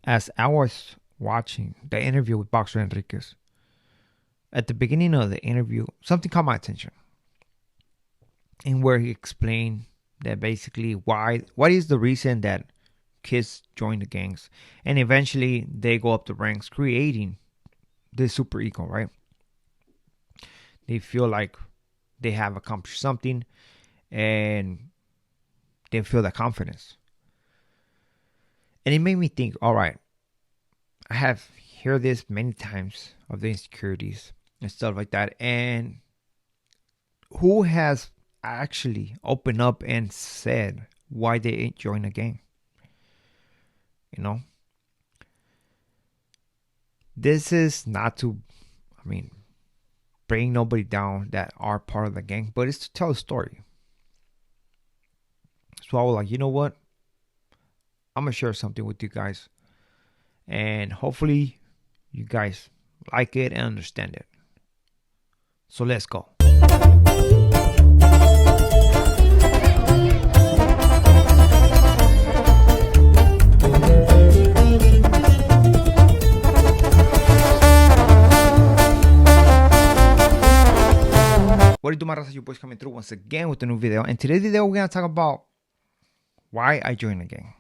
As I was watching the interview with Boxer Enriquez, at the beginning of the interview, something caught my attention, in where he explained that basically what is the reason that kids join the gangs, and eventually they go up the ranks, creating this super ego, right? They feel like they have accomplished something, and they feel that confidence. And it made me think, all right, I have heard this many times of the insecurities and stuff like that. And who has actually opened up and said why they ain't join a gang? You know, this is not to, I mean, bring nobody down that are part of the gang, but it's to tell a story. So I was like, you know what? I'm gonna share something with you guys, and hopefully, you guys like it and understand it. So let's go. What do you do, my raza? Your boys coming through once again with a new video. And today's video, we're gonna talk about why I joined the gang.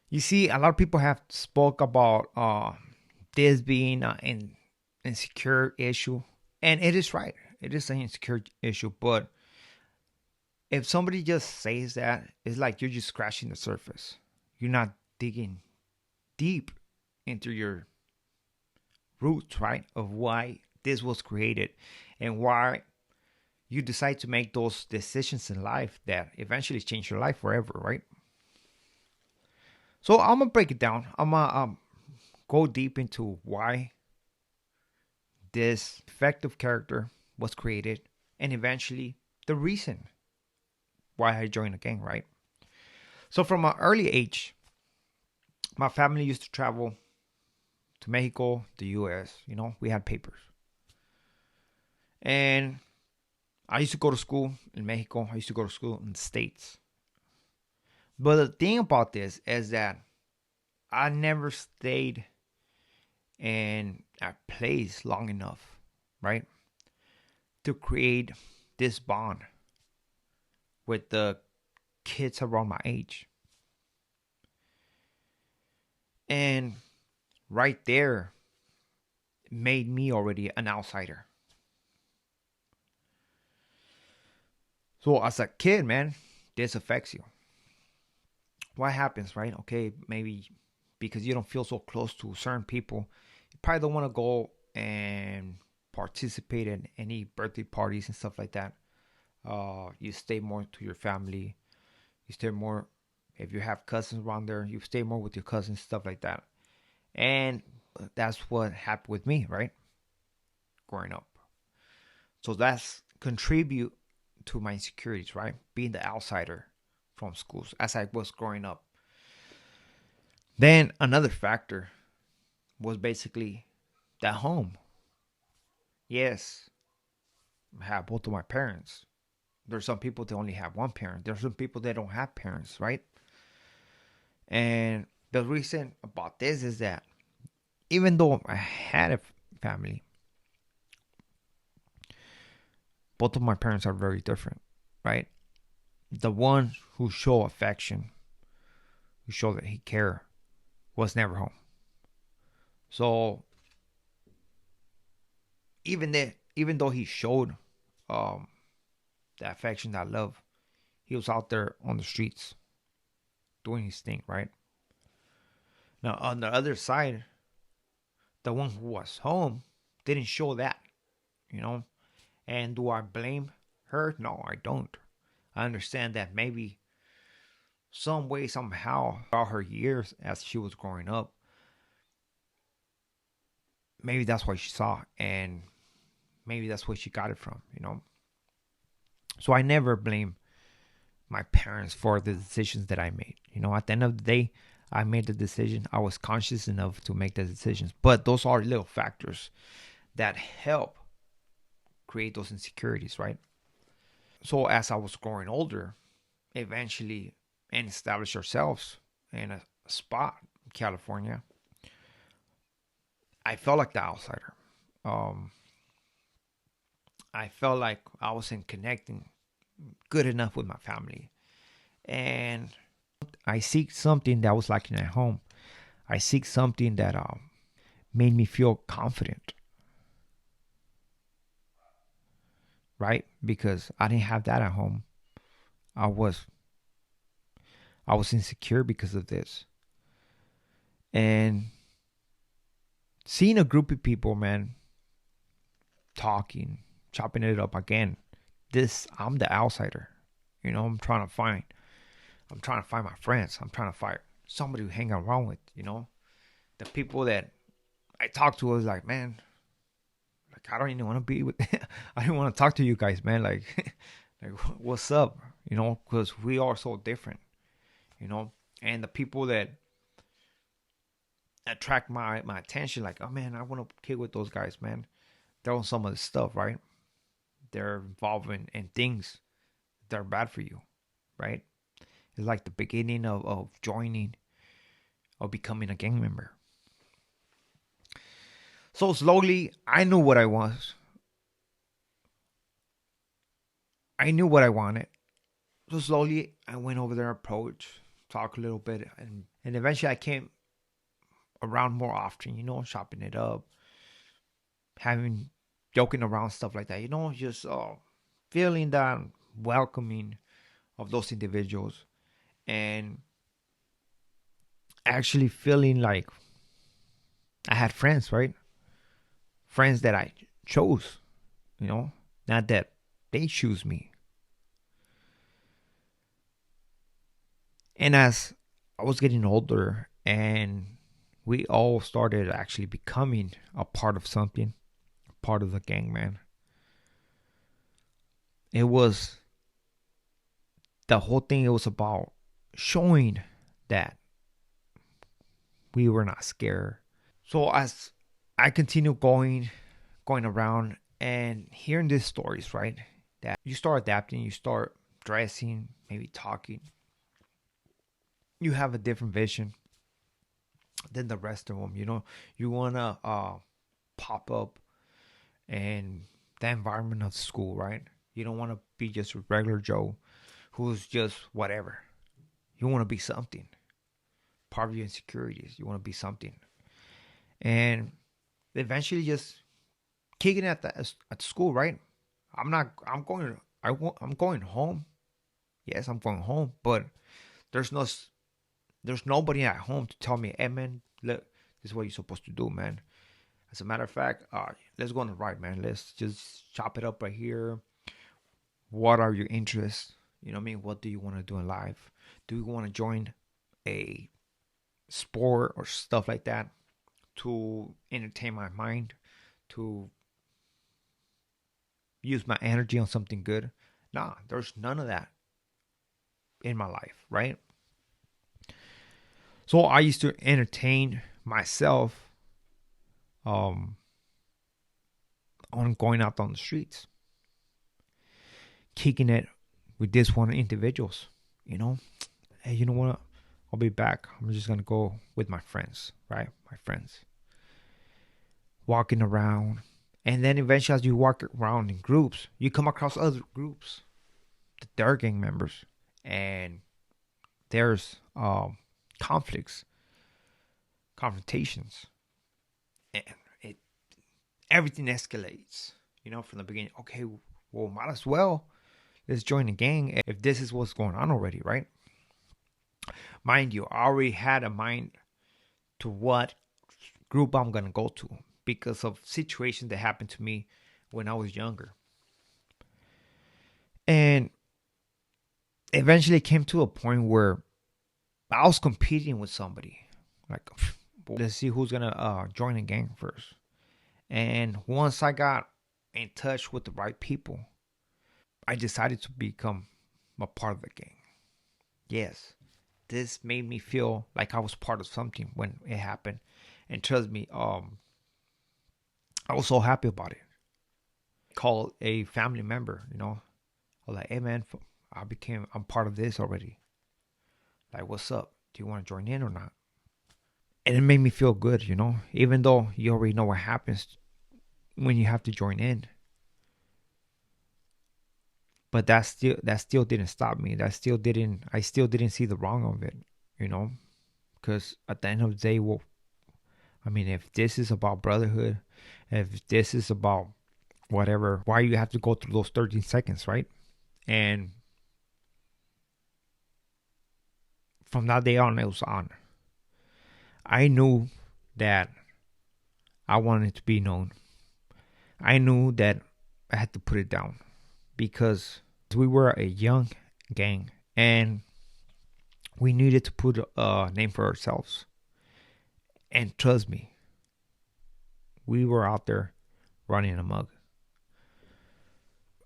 You see, a lot of people have spoke about this being an insecure issue, and it is right. It is an insecure issue, but if somebody just says that, it's like you're just scratching the surface. You're not digging deep into your roots, right, of why this was created and why you decide to make those decisions in life that eventually change your life forever, right? So I'm gonna break it down. I'm gonna go deep into why this effective character was created and eventually the reason why I joined the gang, right? So from an early age, my family used to travel to Mexico, the US. You know, we had papers. And I used to go to school in Mexico. I used to go to school in the States. But the thing about this is that I never stayed in a place long enough, right, to create this bond with the kids around my age. And right there made me already an outsider. So as a kid, man, this affects you. What happens, right? Okay, maybe because you don't feel so close to certain people, you probably don't want to go and participate in any birthday parties and stuff like that. You stay more to your family. You stay more, if you have cousins around there, you stay more with your cousins, stuff like that. And that's what happened with me, right? Growing up. So that's contribute to my insecurities, right? Being the outsider from schools as I was growing up. Then another factor was basically that home. Yes, I have both of my parents. There's some people that only have one parent. There's some people that don't have parents, right? And the reason about this is that even though I had a family, both of my parents are very different, right? The one who show affection, who show that he care, was never home. So even though he showed the affection, that love, he was out there on the streets doing his thing, right? Now on the other side, the one who was home didn't show that, you know. And do I blame her? No, I don't. I understand that maybe some way, somehow, throughout her years as she was growing up, maybe that's what she saw, and maybe that's where she got it from, you know. So I never blame my parents for the decisions that I made. You know, at the end of the day, I made the decision. I was conscious enough to make the decisions. But those are little factors that help create those insecurities, right? So as I was growing older, eventually and established ourselves in a spot California, I felt like the outsider. Um, I felt like I wasn't connecting good enough with my family. And I seek something that was lacking at home. I seek something that made me feel confident, right? Because I didn't have that at home. I was I was insecure because of this. And seeing a group of people, man, talking, chopping it up again. This I'm the outsider. I'm trying to find my friends. I'm trying to find somebody to hang around with. The people that I talk to was like, man, like I don't even want to be with I don't want to talk to you guys, man. Like like what's up? Because we are so different, you know? And the people that attract my attention, like, oh man, I want to kick with those guys, man. They're on some of the stuff, right? They're involved in things that are bad for you, right? It's like the beginning of joining or becoming a gang member. So slowly, I knew what I was. I knew what I wanted. So slowly, I went over there, approached, talked a little bit, and eventually I came around more often, shopping it up, having, joking around, stuff like that, just feeling that welcoming of those individuals and actually feeling like I had friends, right? Friends that I chose, not that they choose me. And as I was getting older and we all started actually becoming a part of something, part of the gang, man. It was the whole thing, it was about showing that we were not scared. So as I continue going around and hearing these stories, right? That you start adapting, you start dressing, maybe talking. You have a different vision than the rest of them. You wanna pop up in the environment of school, right? You don't want to be just a regular Joe who's just whatever. You want to be something. Part of your insecurities. You want to be something, and eventually just kicking at school, right? I'm not. I'm going. I'm going home. Yes, I'm going home, but there's no. There's nobody at home to tell me, hey man, look, this is what you're supposed to do, man. As a matter of fact, let's go on the ride, man. Let's just chop it up right here. What are your interests? You know what I mean? What do you want to do in life? Do you want to join a sport or stuff like that to entertain my mind, to use my energy on something good? Nah, there's none of that in my life, right? So I used to entertain myself um, on going out on the streets, kicking it with this one individuals, Hey, you know what? I'll be back. I'm just gonna go with my friends, right? My friends. Walking around. And then eventually as you walk around in groups, you come across other groups. They're gang members. And there's conflicts, confrontations. And it everything escalates, from the beginning. Okay, well, might as well let's join the gang if this is what's going on already, right? Mind you, I already had a mind to what group I'm gonna go to because of situations that happened to me when I was younger. And eventually it came to a point where I was competing with somebody. Like, let's see who's gonna join the gang first. And once I got in touch with the right people, I decided to become a part of the gang. Yes, this made me feel like I was part of something when it happened. And trust me, I was so happy about it. Called a family member, I was like, hey man, I'm part of this already. Like, what's up? Do you want to join in or not? And it made me feel good, even though you already know what happens when you have to join in. But that still didn't stop me. That still didn't I still didn't see the wrong of it, you know? Because at the end of the day, well, I mean, if this is about brotherhood, if this is about whatever, why you have to go through those 13 seconds, right? And from that day on, it was on. I knew that I wanted to be known. I knew that I had to put it down because we were a young gang and we needed to put a name for ourselves. And trust me, we were out there running amok.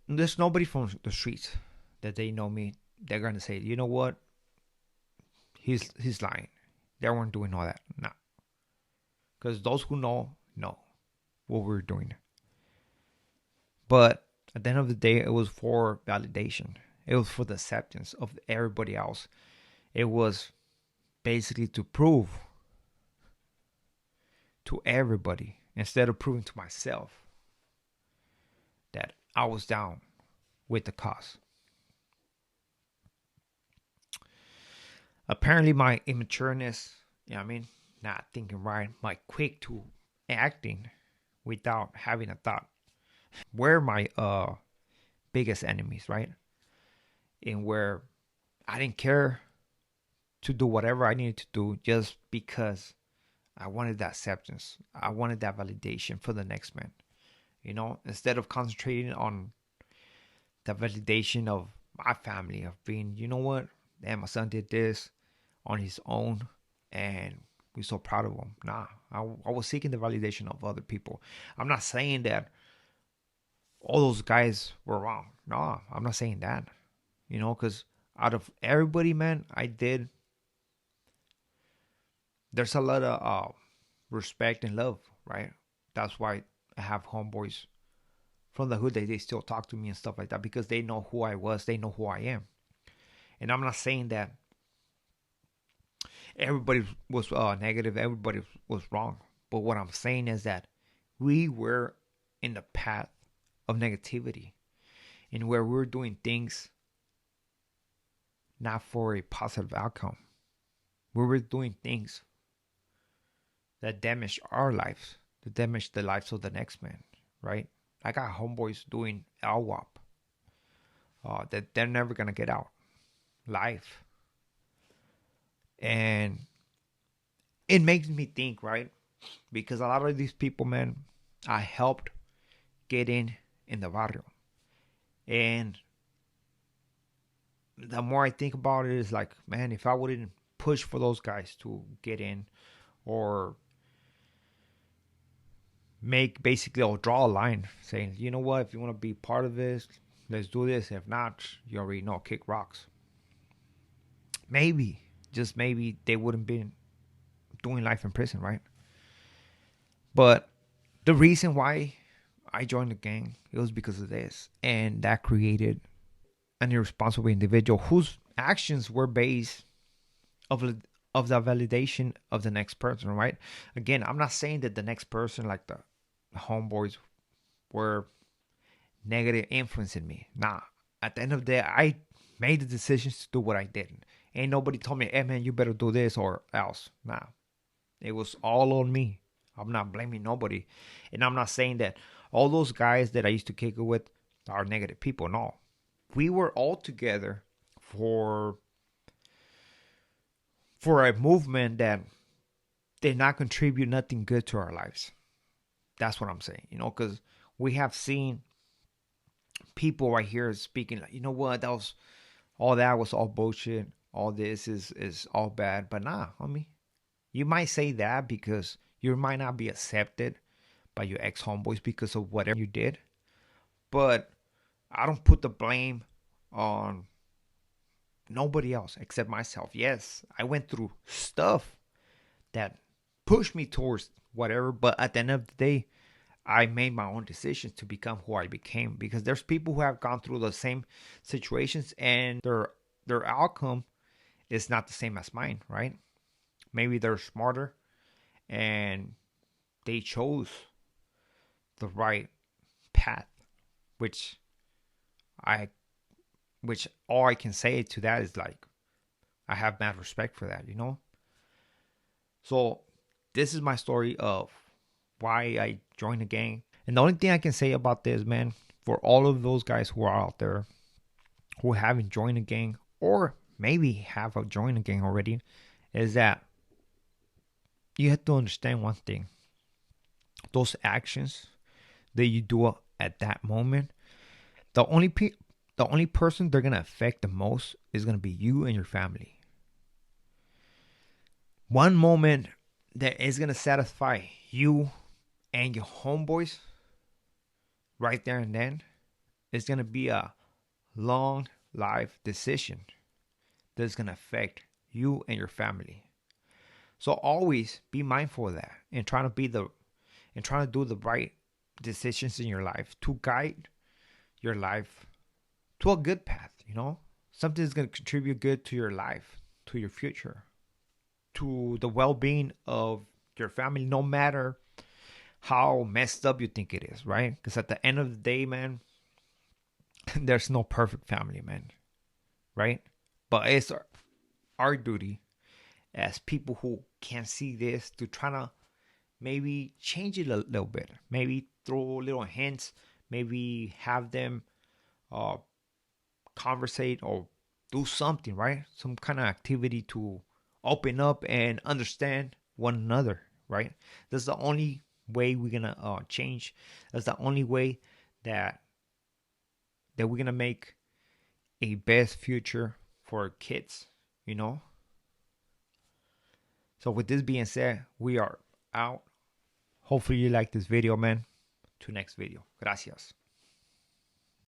There's nobody from the streets that they know me. They're gonna say, you know what? He's lying. They weren't doing all that. Nah, because those who know what we're doing. But at the end of the day, it was for validation. It was for the acceptance of everybody else. It was basically to prove to everybody instead of proving to myself that I was down with the cause. Apparently, my immatureness, not thinking right, my quick to acting without having a thought, were my biggest enemies, right? And where I didn't care to do whatever I needed to do just because I wanted that acceptance. I wanted that validation for the next man. Instead of concentrating on the validation of my family, of being, you know what, damn, my son did this on his own and we're so proud of him. Nah, I was seeking the validation of other people. I'm not saying that all those guys were wrong. No, I'm not saying that. Because out of everybody, man, there's a lot of respect and love, right? That's why I have homeboys from the hood that they still talk to me and stuff like that because they know who I was, they know who I am. And I'm not saying that everybody was negative, everybody was wrong. But what I'm saying is that we were in the path of negativity and where we were doing things not for a positive outcome. We were doing things that damaged our lives, that damaged the lives of the next man, right? I got homeboys doing LWAP that they're never going to get out. Life. And it makes me think, right? Because a lot of these people, man, I helped get in the barrio. And the more I think about it, it's like, man, if I wouldn't push for those guys to get in or make basically or draw a line saying, you know what, if you want to be part of this, let's do this. If not, you already know, kick rocks. Maybe, just maybe, they wouldn't be doing life in prison, right? But the reason why I joined the gang, it was because of this. And that created an irresponsible individual whose actions were based of the validation of the next person, right? Again, I'm not saying that the next person, like the homeboys, were negative influencing me. Nah. At the end of the day, I made the decisions to do what I did. Ain't nobody told me, hey man, you better do this or else. Nah. It was all on me. I'm not blaming nobody. And I'm not saying that all those guys that I used to kick it with are negative people. No. We were all together for a movement that did not contribute nothing good to our lives. That's what I'm saying, because we have seen people right here speaking like, you know what, that was all bullshit. All this is all bad. But nah, homie. You might say that because you might not be accepted by your ex homeboys because of whatever you did. But I don't put the blame on nobody else except myself. Yes, I went through stuff that pushed me towards whatever, but at the end of the day, I made my own decisions to become who I became because there's people who have gone through the same situations and their outcome is not the same as mine, right? Maybe they're smarter, and they chose the right path, which I which all I can say to that is like I have mad respect for that, you know? So this is my story of why I joined the gang. And the only thing I can say about this, man, for all of those guys who are out there who haven't joined a gang or maybe have joined a gang already, is that you have to understand one thing. Those actions that you do at that moment, the only person they're gonna affect the most is gonna be you and your family. One moment that is gonna satisfy you and your homeboys right there and then is gonna be a long life decision that's gonna affect you and your family. So always be mindful of that and trying to do the right decisions in your life to guide your life to a good path, you know? Something that's gonna contribute good to your life, to your future, to the well being of your family, no matter how messed up you think it is, right? Because at the end of the day, man, there's no perfect family, man, right? But it's our duty as people who can see this to try to maybe change it a little bit, maybe throw little hints, maybe have them uh, conversate or do something, right? Some kind of activity to open up and understand one another, right? That's the only way we're gonna change. That's the only way that we're gonna make a best future for our kids, you know. So with this being said, we are out. Hopefully you like this video, man. To next video. Gracias.